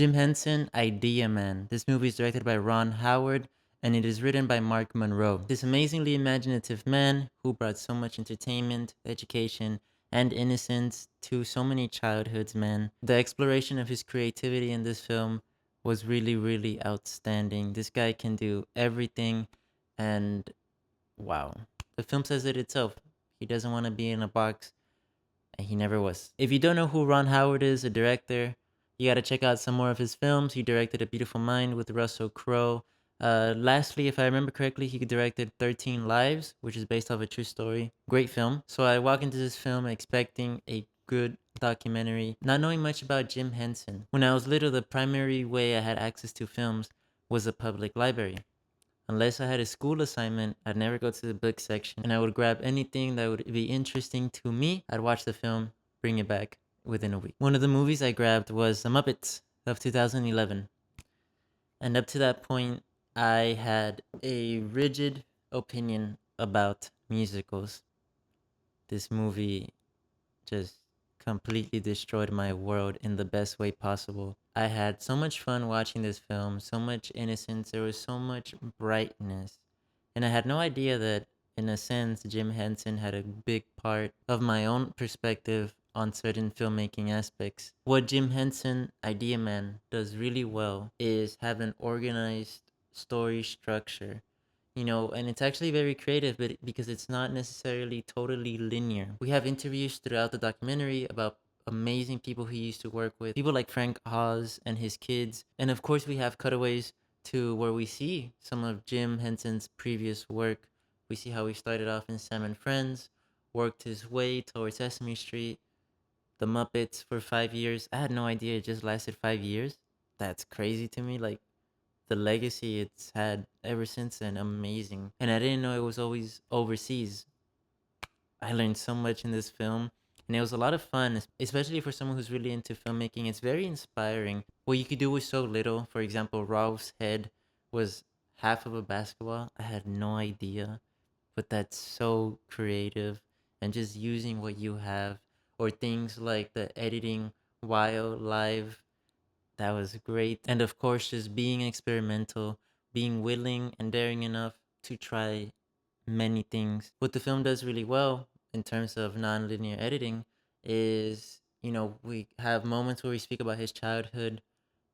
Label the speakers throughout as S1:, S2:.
S1: Jim Henson, Idea Man. This movie is directed by Ron Howard and it is written by Mark Monroe. This amazingly imaginative man who brought so much entertainment, education, and innocence to so many childhoods, man. The exploration of his creativity in this film was really, really outstanding. This guy can do everything, and wow. The film says it itself. He doesn't want to be in a box, and he never was. If you don't know who Ron Howard is, a director, you got to check out some more of his films. He directed A Beautiful Mind with Russell Crowe. Lastly, if I remember correctly, he directed 13 Lives, which is based off a true story. Great film. So I walk into this film expecting a good documentary, not knowing much about Jim Henson. When I was little, the primary way I had access to films was a public library. Unless I had a school assignment, I'd never go to the book section and I would grab anything that would be interesting to me. I'd watch the film, bring it back within a week. One of the movies I grabbed was The Muppets of 2011. And up to that point, I had a rigid opinion about musicals. This movie just completely destroyed my world in the best way possible. I had so much fun watching this film, so much innocence, there was so much brightness. And I had no idea that, in a sense, Jim Henson had a big part of my own perspective on certain filmmaking aspects. What Jim Henson, Idea Man, does really well is have an organized story structure, and it's actually very creative, but because it's not necessarily totally linear. We have interviews throughout the documentary about amazing people he used to work with, people like Frank Oz and his kids, and of course we have cutaways to where we see some of Jim Henson's previous work. We see how he started off in Sam and Friends, worked his way towards Sesame Street, The Muppets for 5 years. I had no idea it just lasted 5 years. That's crazy to me. Like, the legacy it's had ever since then, amazing. And I didn't know it was always overseas. I learned so much in this film, and it was a lot of fun, especially for someone who's really into filmmaking. It's very inspiring. What you could do with so little. For example, Rolf's head was half of a basketball. I had no idea, but that's so creative. And just using what you have, or things like the editing while live, that was great. And of course, just being experimental, being willing and daring enough to try many things. What the film does really well in terms of non-linear editing is, we have moments where we speak about his childhood,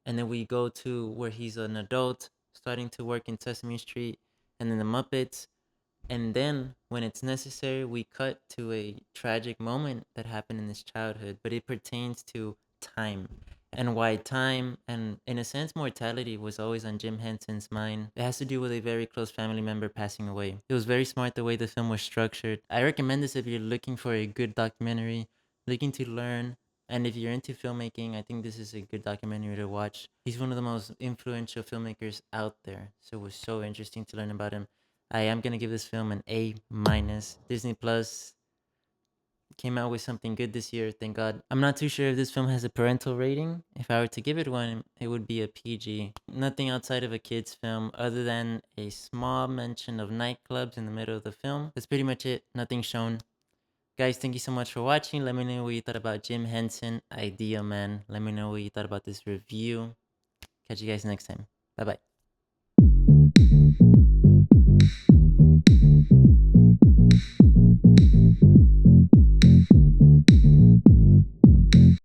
S1: and then we go to where he's an adult starting to work in Sesame Street and then the Muppets. And then when it's necessary, we cut to a tragic moment that happened in his childhood, but it pertains to time, and why time and, in a sense, mortality was always on Jim Henson's mind. It has to do with a very close family member passing away. It was very smart the way the film was structured. I recommend this if you're looking for a good documentary, looking to learn, and if you're into filmmaking, I think this is a good documentary to watch. He's one of the most influential filmmakers out there, so it was so interesting to learn about him. I am gonna give this film an A minus. Disney Plus came out with something good this year, thank God. I'm not too sure if this film has a parental rating. If I were to give it one, it would be a PG. Nothing outside of a kid's film other than a small mention of nightclubs in the middle of the film. That's pretty much it. Nothing shown. Guys, thank you so much for watching. Let me know what you thought about Jim Henson, Idea Man. Let me know what you thought about this review. Catch you guys next time. Bye bye.